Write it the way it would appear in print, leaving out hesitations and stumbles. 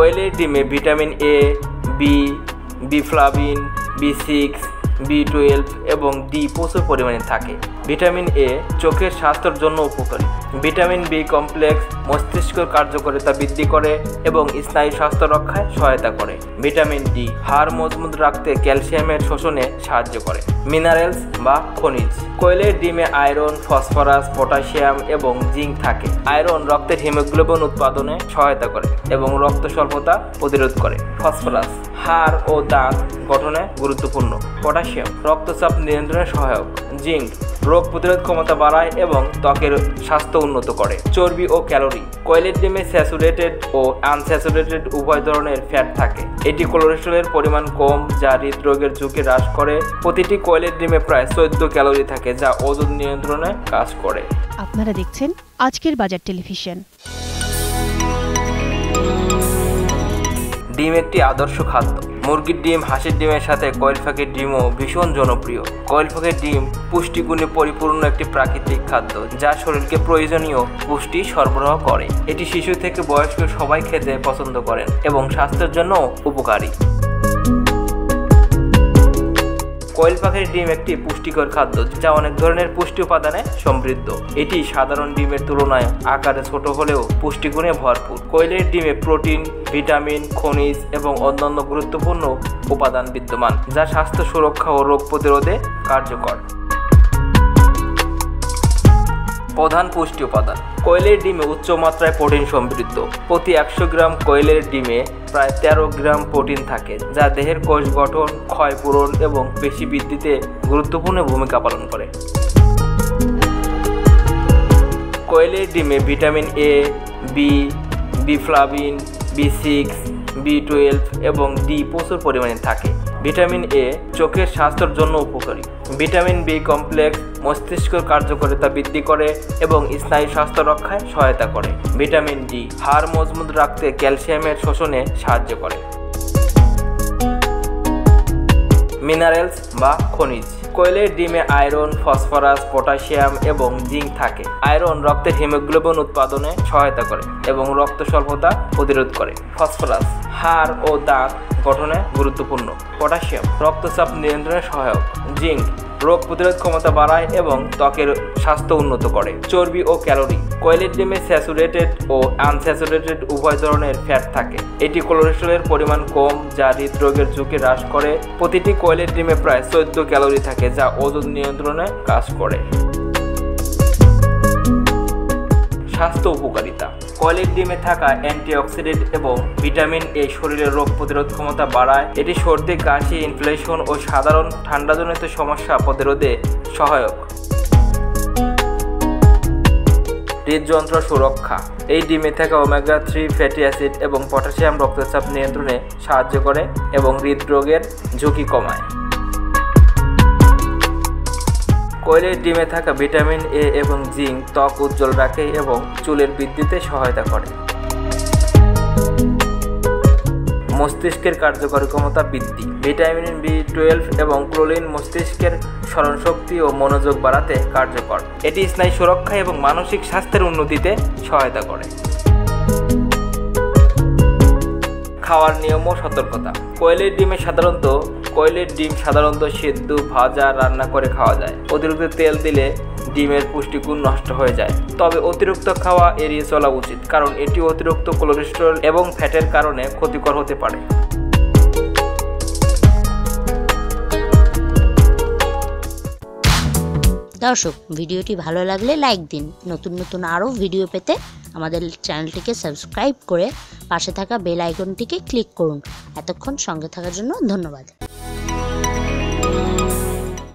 কোয়েলের ডিমে vitamin A, B, বিফ্লাভিন, বি6, বি12 এবং ডি প্রচুর পরিমাণে থাকে। ভিটামিন এ চোখের স্বাস্থ্যের জন্য উপকারী। ভিটামিন বি কমপ্লেক্স মস্তিষ্কের কার্যকারিতা বৃদ্ধি করে এবং স্নায়ু স্বাস্থ্য রক্ষায় সহায়তা করে। ভিটামিন ডি হাড় মজবুত রাখতে ক্যালসিয়ামের শোষণে সাহায্য করে। মিনারেলস বা খনিজ। কোয়েলের ডিমে আয়রন, ফসফরাস, পটাশিয়াম এবং জিঙ্ক থাকে। আয়রন রক্তের হিমোগ্লোবিন উৎপাদনে সহায়তা করে এবং রক্ত স্বল্পতা প্রতিরোধ করে। ফসফরাস হাড় ও দাঁত গঠনে গুরুত্বপূর্ণ। পটাশিয়াম রক্তচাপ নিয়ন্ত্রণে সহায়ক। জিঙ্ক রোগ প্রতিরোধ ক্ষমতা বাড়ায় এবং ত্বকের স্বাস্থ্য উন্নত করে। চর্বি ও ক্যালোরি। কোয়েলের ডিমে স্যাচুরেটেড ও আনস্যাচুরেটেড উভয় ধরনের ফ্যাট থাকে। এটি কোলেস্টেরলের পরিমাণ কম, যা হৃদরোগের ঝুঁকি হ্রাস করে। প্রতিটি কোয়েলের ডিমে প্রায় 14 ক্যালোরি থাকে, যা ওজন নিয়ন্ত্রণে কাজ করে। আপনারা দেখছেন আজকের বাজার টেলিভিশন। ডিম একটি আদর্শ খাদ্য। মুরগির ডিম, হাঁসের ডিমের সাথে কোয়েল পাখির ডিমও ভীষণ জনপ্রিয়। কোয়েল পাখির ডিম পুষ্টিগুণে পরিপূর্ণ একটি প্রাকৃতিক খাদ্য, যা শরীরকে প্রয়োজনীয় পুষ্টি সরবরাহ করে। এটি শিশু থেকে বয়স্ক সবাই খেতে পছন্দ করেন এবং স্বাস্থ্যের জন্য উপকারী। কোয়েল পাখির ডিম একটি পুষ্টিকর খাদ্য, যা অনেক ধরনের পুষ্টি উপাদানে সমৃদ্ধ। এটি সাধারণ ডিমের তুলনায় আকারে ছোট হলেও পুষ্টিগুণে ভরপুর। কোয়েলের ডিমে প্রোটিন, ভিটামিন, খনিজ এবং অন্যান্য গুরুত্বপূর্ণ উপাদান বিদ্যমান, যা স্বাস্থ্য সুরক্ষা ও রোগ প্রতিরোধে কার্যকর। প্রধান পুষ্টি উপাদান। কোয়েলের ডিমে উচ্চ মাত্রায় প্রোটিন সমৃদ্ধ। প্রতি 100 গ্রাম কোয়েলের ডিমে প্রায় 13 গ্রাম প্রোটিন থাকে, যা দেহের কোষ গঠন, ক্ষয় পূরণ এবং পেশি বৃদ্ধিতে গুরুত্বপূর্ণ ভূমিকা পালন করে। কোয়েলের ডিমে ভিটামিন এ, বি, বিফ্লাভিন, বি6, বি12 এবং ডি প্রচুর পরিমাণে থাকে। ভিটামিন এ চোখের স্বাস্থ্যের জন্য উপকারী। ভিটামিন বি কমপ্লেক্স মস্তিষ্কের কার্যকারিতা বৃদ্ধি করে এবং স্নায়ু স্বাস্থ্য রক্ষায় সহায়তা করে। ভিটামিন ডি হাড় মজবুত রাখতে ক্যালসিয়ামের শোষণে সাহায্য করে। মিনারেলস বা খনিজ। কোয়েলের ডিমে আয়রন, ফসফরাস, পটাশিয়াম এবং জিঙ্ক থাকে। আয়রন রক্তের হিমোগ্লোবিন উৎপাদনে সহায়তা করে এবং রক্ত স্বল্পতা প্রতিরোধ করে। ফসফরাস হাড় ও দাঁত গঠনে গুরুত্বপূর্ণ। পটাশিয়াম রক্তচাপ নিয়ন্ত্রণে সহায়ক। জিঙ্ক রোগ প্রতিরোধ ক্ষমতা বাড়ায় এবং ত্বকের স্বাস্থ্য উন্নত করে। চর্বি ও ক্যালোরি। কোয়েলের ডিমে স্যাচুরেটেড ও আনস্যাচুরেটেড উভয় ধরনের ফ্যাট থাকে। এটি কোলেস্টেরলের পরিমাণ কম, যা হৃদরোগের ঝুঁকি হ্রাস করে। প্রতিটি কোয়েলের ডিমে প্রায় 14 ক্যালোরি থাকে, যা ওজন নিয়ন্ত্রণে কাজ করে। স্বাস্থ্য উপকারিতা। কোয়েলের ডিমে থাকা অ্যান্টিঅক্সিডেন্ট এবং ভিটামিন এ শরীরের রোগ প্রতিরোধ ক্ষমতা বাড়ায়। এটি সর্দি, কাশি, ইনফ্লেশন ও সাধারণ ঠান্ডাজনিত সমস্যা প্রতিরোধে সহায়ক। হৃদযন্ত্র সুরক্ষা। এই ডিমে থাকা ওমেগা 3 ফ্যাটি অ্যাসিড এবং পটাশিয়াম রক্তচাপ নিয়ন্ত্রণে সাহায্য করে এবং হৃদরোগের ঝুঁকি কমায়। কোয়েলের ডিমে থাকা ভিটামিন এ এবং জিঙ্ক ত্বক উজ্জ্বল রাখে এবং চুলের বৃদ্ধিতে সহায়তা করে। মস্তিষ্কের কার্যকরী ক্ষমতা বৃদ্ধি। ভিটামিন বি12 এবং ক্লোরিন মস্তিষ্কের স্মরণশক্তি ও মনোযোগ বাড়াতে কার্যকর। এটি স্নায়ু সুরক্ষা এবং মানসিক স্বাস্থ্যের উন্নতিতে সহায়তা করে। খাওয়ার নিয়ম ও সতর্কতা। কোয়েলের ডিম সাধারণত সিদ্ধ, ভাজা, রান্না করে খাওয়া যায়। অতিরিক্ত তেল দিলে ডিমের পুষ্টিগুণ নষ্ট হয়ে যায়। তবে অতিরিক্ত খাওয়া এড়িয়ে চলা উচিত, কারণ এটি অতিরিক্ত কোলেস্টেরল এবং ফ্যাটের কারণে ক্ষতিকর হতে পারে। দর্শক, ভিডিওটি ভালো লাগলে লাইক দিন। নতুন নতুন আরও ভিডিও পেতে আমাদের চ্যানেলটিকে সাবস্ক্রাইব করে পাশে থাকা বেল আইকনটিকে ক্লিক করুন। এতক্ষণ সঙ্গে থাকার জন্য ধন্যবাদ।